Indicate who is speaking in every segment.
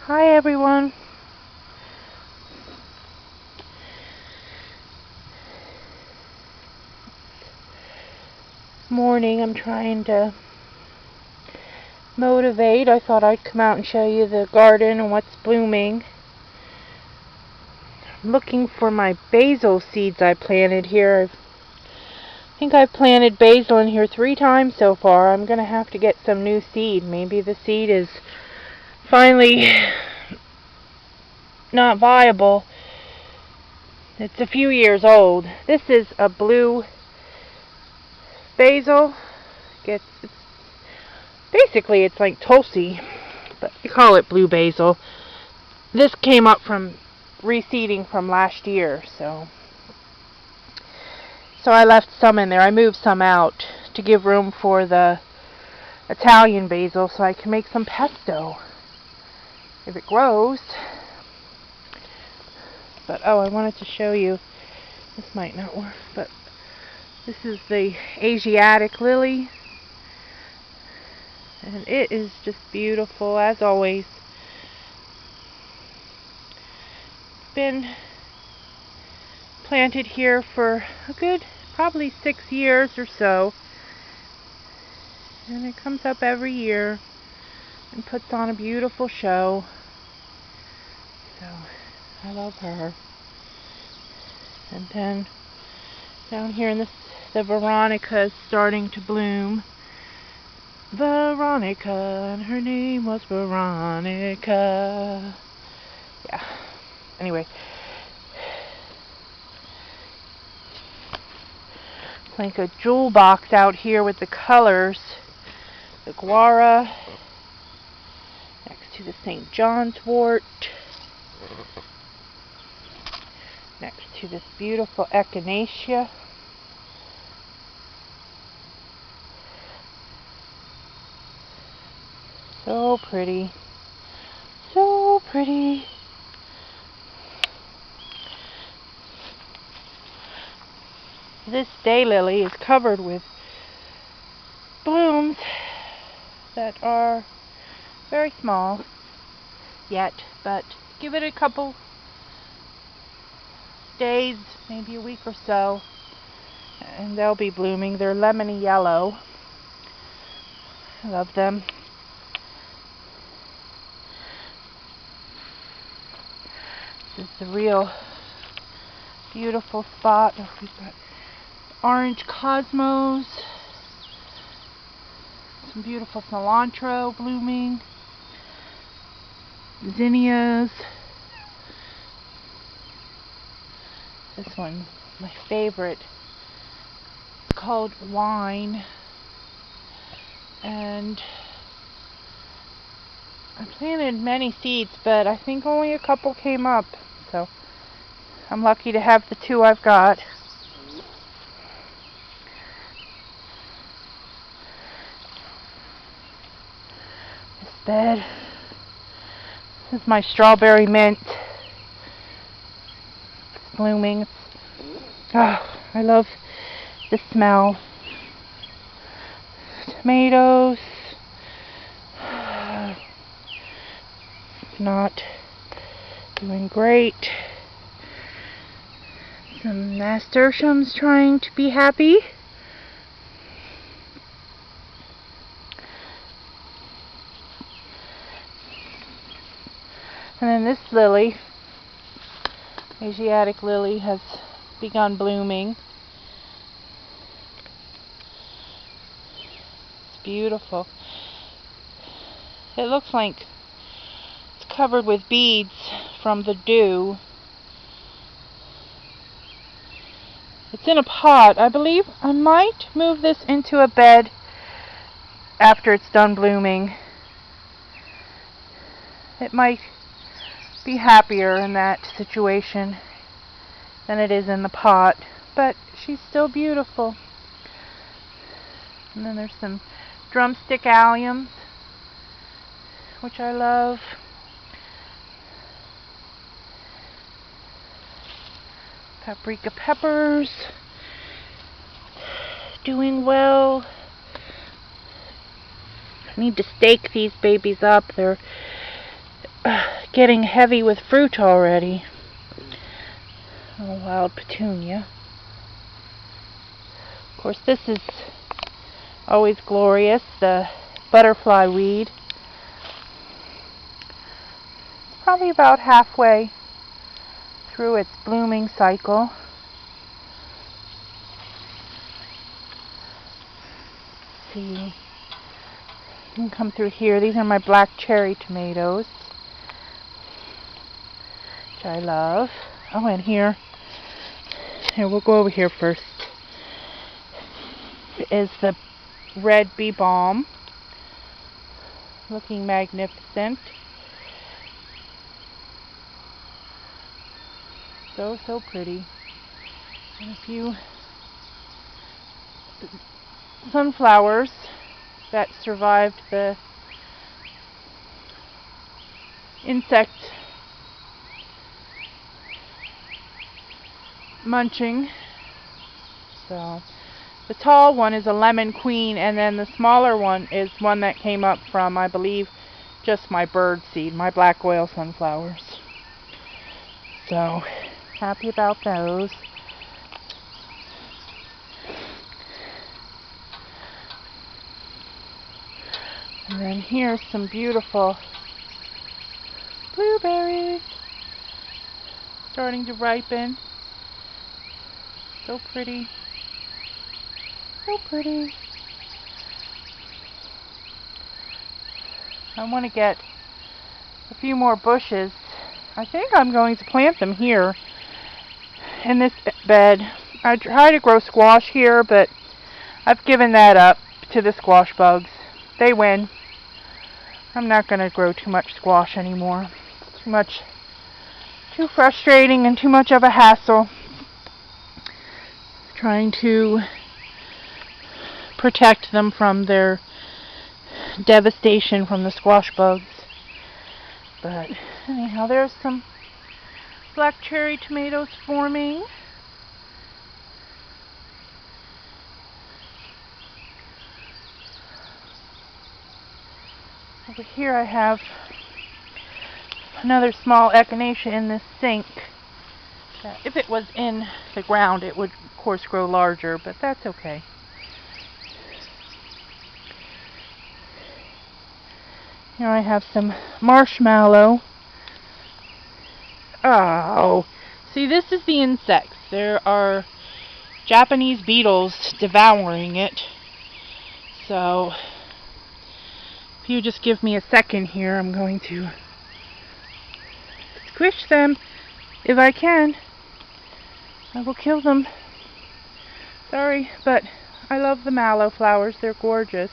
Speaker 1: Hi everyone. Morning. I'm trying to motivate. I thought I'd come out and show you the garden and what's blooming. I'm looking for my basil seeds I planted here. I think I've planted basil in here 3 times so far. I'm going to have to get some new seed. Maybe the seed is finally not viable. It's a few years old. This is a blue basil. Basically it's like Tulsi, but we call it blue basil. This came up from reseeding from last year, so I left some in there. I moved some out to give room for the Italian basil so I can make some pesto if it grows. But I wanted to show you, this might not work, but this is the Asiatic lily, and it is just beautiful as always. It's been planted here for a good probably 6 years or so, and it comes up every year and puts on a beautiful show. So I love her. And then down here in the Veronica is starting to bloom. Veronica, and her name was Veronica. Yeah. Anyway, it's like a jewel box out here with the colors. The guara next to the St. John's wort, next to this beautiful echinacea. So pretty. So pretty. This daylily is covered with blooms that are very small yet, but give it a couple days, maybe a week or so, and they'll be blooming. They're lemony yellow. I love them. This is the real beautiful spot. We've got orange cosmos, some beautiful cilantro blooming, zinnias. This one, my favorite, it's called Wine, and I planted many seeds, but I think only a couple came up, so I'm lucky to have the 2 I've got. This bed, this is my strawberry mint. It's blooming. I love the smell. Tomatoes. Not doing great. Some nasturtiums trying to be happy. And then this lily, Asiatic lily, has begun blooming. It's beautiful. It looks like it's covered with beads from the dew. It's in a pot. I believe I might move this into a bed after it's done blooming. It might be happier in that situation than it is in the pot, but she's still beautiful. And then there's some drumstick alliums, which I love. Paprika peppers, doing well. I need to stake these babies up. They're getting heavy with fruit already. A wild petunia. Of course, this is always glorious, the butterfly weed. It's probably about halfway through its blooming cycle. Let's see. You can come through here. These are my black cherry tomatoes, which I love. Oh, and here we'll go over here first, is the red bee balm, looking magnificent. So pretty. And a few sunflowers that survived the insect munching. So the tall one is a lemon queen, and then the smaller one is one that came up from, I believe, just my bird seed, my black oil sunflowers. So happy about those. And then here's some beautiful blueberries starting to ripen. So pretty. So pretty. I want to get a few more bushes. I think I'm going to plant them here in this bed. I try to grow squash here, but I've given that up to the squash bugs. They win. I'm not going to grow too much squash anymore. Too frustrating and too much of a hassle trying to protect them from their devastation from the squash bugs. But anyhow, there's some black cherry tomatoes forming. Over here I have another small echinacea in this sink. If it was in the ground, it would of course grow larger, but that's okay. Here I have some marshmallow. Oh, see, this is the insects. There are Japanese beetles devouring it. So if you just give me a second here, I'm going to squish them if I can. I will kill them. Sorry, but I love the mallow flowers. They're gorgeous.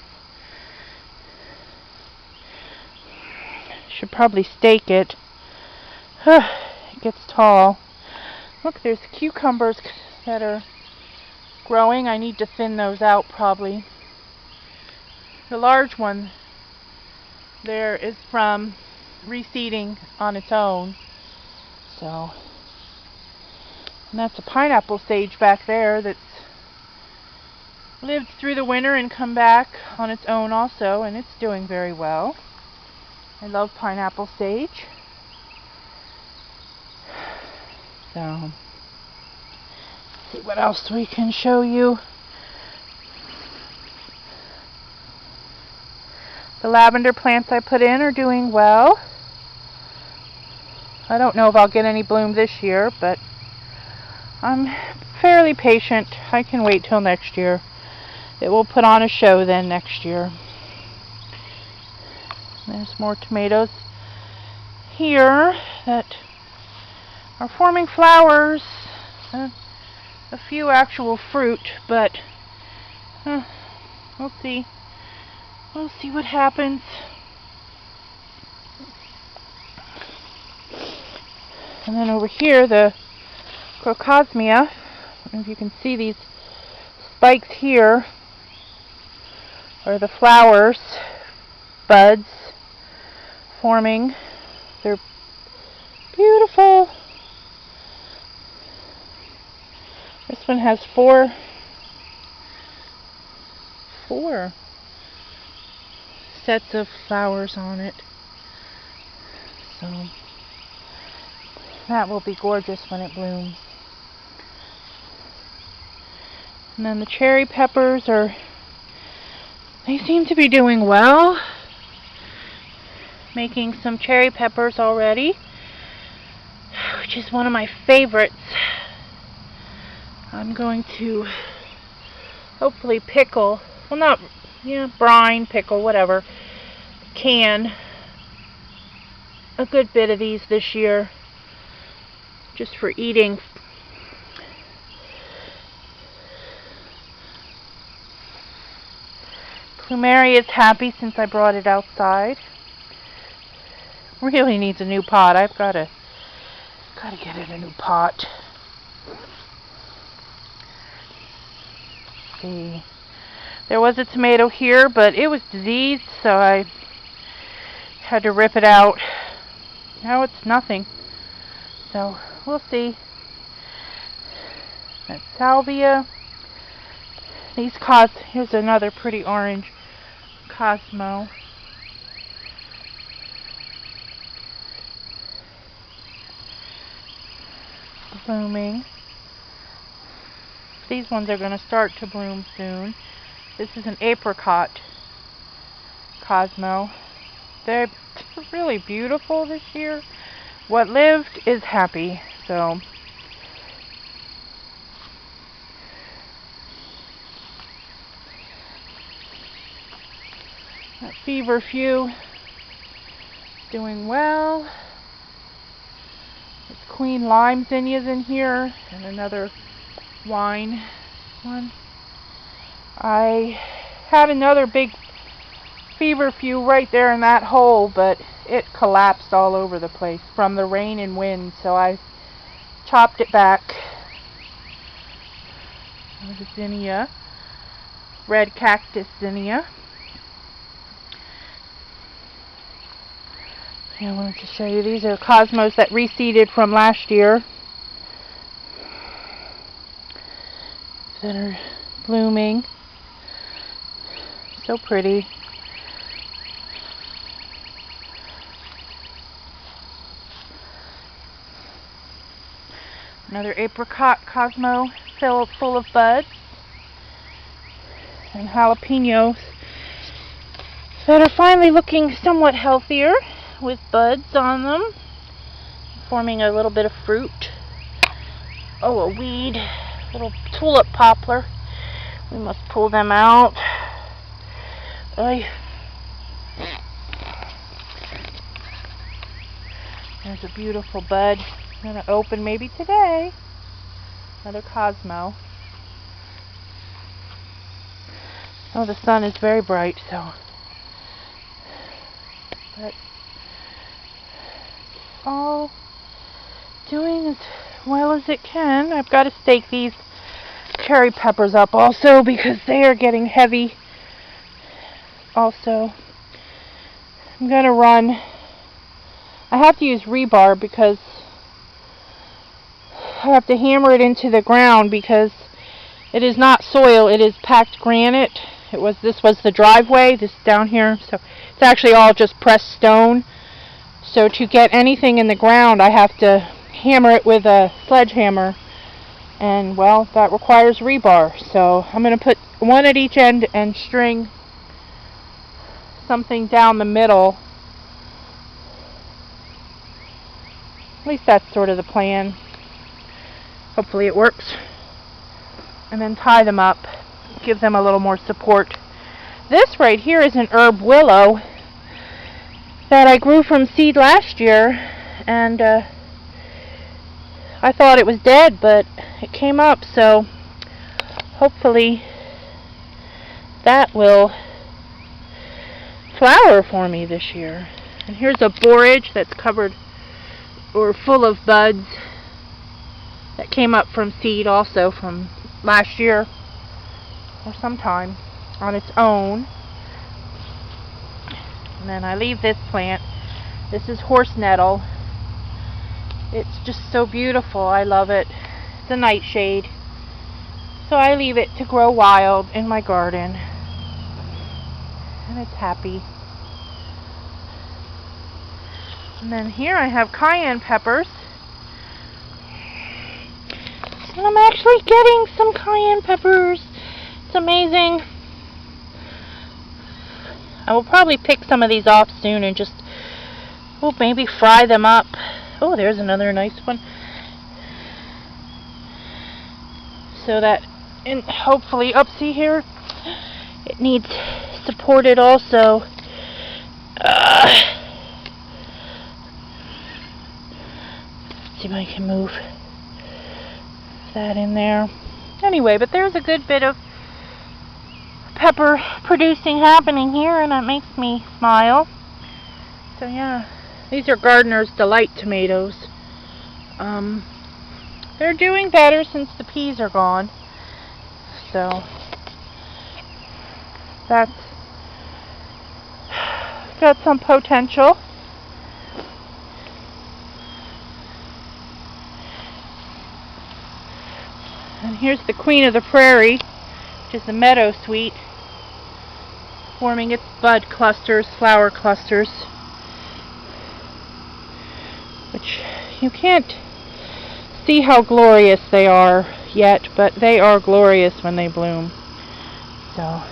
Speaker 1: Should probably stake it. It gets tall. Look, there's cucumbers that are growing. I need to thin those out probably. The large one there is from reseeding on its own. So, and that's a pineapple sage back there that's lived through the winter and come back on its own also, and it's doing very well. I love pineapple sage. So, let's see what else we can show you. The lavender plants I put in are doing well. I don't know if I'll get any bloom this year, but I'm fairly patient. I can wait till next year. It will put on a show then next year. There's more tomatoes here that are forming flowers. A few actual fruit, but we'll see. We'll see what happens. And then over here, the Crocosmia. I don't know if you can see these spikes here are the flowers, buds forming. They're beautiful. This one has four sets of flowers on it. So that will be gorgeous when it blooms. And then the cherry peppers they seem to be doing well. Making some cherry peppers already, which is one of my favorites. I'm going to hopefully pickle, brine, pickle, whatever, can a good bit of these this year, just for eating. Plumeria is happy since I brought it outside. Really needs a new pot. I've got to get it a new pot. See, there was a tomato here, but it was diseased, so I had to rip it out. Now it's nothing. So we'll see. That's salvia. Here's another pretty orange Cosmo. Blooming. These ones are going to start to bloom soon. This is an apricot Cosmo. They're really beautiful this year. What lived is happy. So that feverfew doing well. There's Queen Lime zinnias in here and another wine one. I had another big feverfew right there in that hole, but it collapsed all over the place from the rain and wind, so I chopped it back. There's a zinnia, red cactus zinnia. I wanted to show you, these are cosmos that reseeded from last year that are blooming. So pretty. Another apricot Cosmo full of buds. And jalapenos that are finally looking somewhat healthier with buds on them, forming a little bit of fruit. Oh, a weed, little tulip poplar. We must pull them out. There's a beautiful bud. I'm going to open maybe today. Another Cosmo. Oh, the sun is very bright, so. But all doing as well as it can. I've got to stake these cherry peppers up also because they are getting heavy. Also, I'm going to run. I have to use rebar because I have to hammer it into the ground because it is not soil, it is packed granite. This was the driveway, this down here, so it's actually all just pressed stone. So to get anything in the ground, I have to hammer it with a sledgehammer, and well, that requires rebar. So I'm going to put one at each end and string something down the middle. At least that's sort of the plan. Hopefully it works. And then tie them up, give them a little more support. This right here is an herb willow that I grew from seed last year, and I thought it was dead, but it came up, so hopefully that will flower for me this year. And here's a borage that's covered or full of buds that came up from seed also from last year or sometime on its own. And then I leave this plant. This is horse nettle. It's just so beautiful. I love it. It's a nightshade. So I leave it to grow wild in my garden. And it's happy. And then here I have cayenne peppers. And I'm actually getting some cayenne peppers. It's amazing. I will probably pick some of these off soon and just, maybe fry them up. Oh, there's another nice one. So that, and hopefully, see here, it needs supported also. Let's see if I can move that in there. Anyway, but there's a good bit of pepper producing happening here, and that makes me smile. So yeah, these are Gardener's Delight tomatoes. They're doing better since the peas are gone. So that's got some potential. And here's the Queen of the Prairie, which is the meadow sweet, forming its bud clusters, flower clusters, which you can't see how glorious they are yet, but they are glorious when they bloom. So,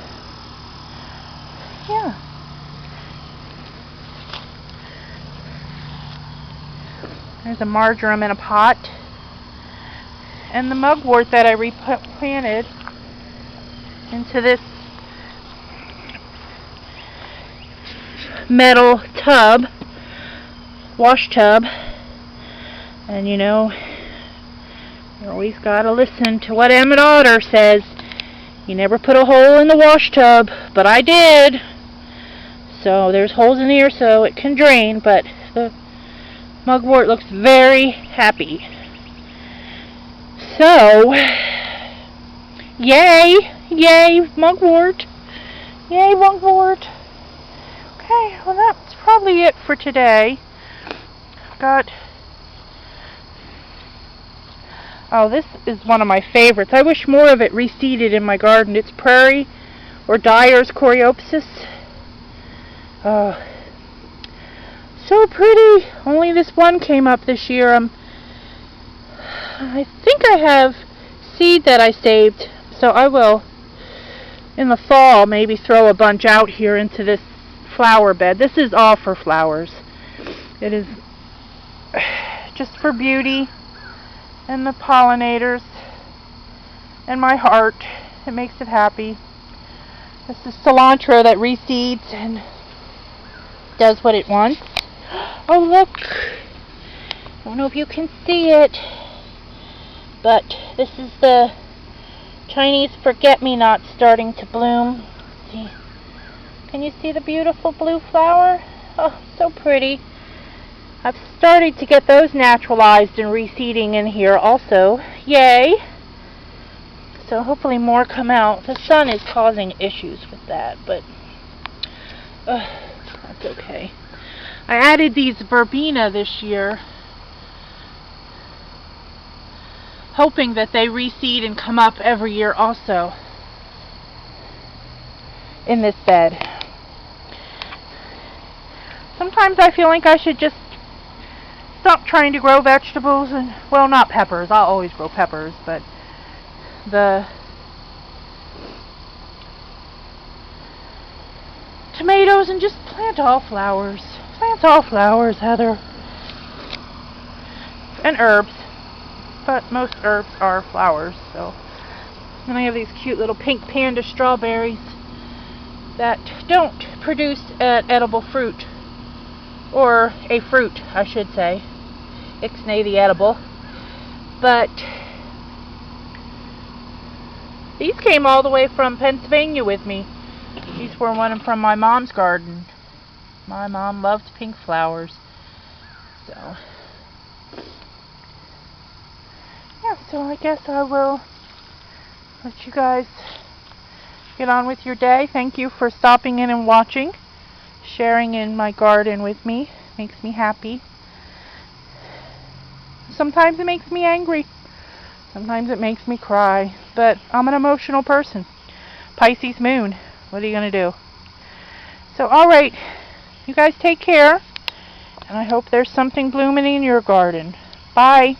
Speaker 1: yeah. There's a marjoram in a pot. And the mugwort that I replanted into this metal tub, wash tub. And you always gotta listen to what Emmett Otter says. You never put a hole in the wash tub, but I did. So there's holes in here so it can drain, but the mugwort looks very happy. So, yay, mugwort. Yay, mugwort. Okay, well that's probably it for today. This is one of my favorites. I wish more of it reseeded in my garden. It's prairie or Dyer's Coreopsis. So pretty. Only this one came up this year. I think I have seed that I saved, so I will in the fall maybe throw a bunch out here into this flower bed. This is all for flowers. It is just for beauty and the pollinators and my heart. It makes it happy. This is cilantro that reseeds and does what it wants. Oh look, I don't know if you can see it, but this is the Chinese forget-me-not starting to bloom. Let's see. Can you see the beautiful blue flower? Oh, so pretty. I've started to get those naturalized and reseeding in here also. Yay! So hopefully more come out. The sun is causing issues with that, but that's okay. I added these verbena this year, hoping that they reseed and come up every year also in this bed. Sometimes I feel like I should just stop trying to grow vegetables and, well, not peppers. I'll always grow peppers, but the tomatoes, and just plant all flowers. Plant all flowers, Heather. And herbs. But most herbs are flowers, so. And I have these cute little pink panda strawberries that don't produce an edible fruit. Or a fruit, I should say. Ixnay the edible. But these came all the way from Pennsylvania with me. These were one from my mom's garden. My mom loved pink flowers. So, yeah, so I guess I will let you guys get on with your day. Thank you for stopping in and watching. Sharing in my garden with me. Makes me happy. Sometimes it makes me angry. Sometimes it makes me cry. But I'm an emotional person. Pisces moon. What are you going to do? So, alright. You guys take care. And I hope there's something blooming in your garden. Bye.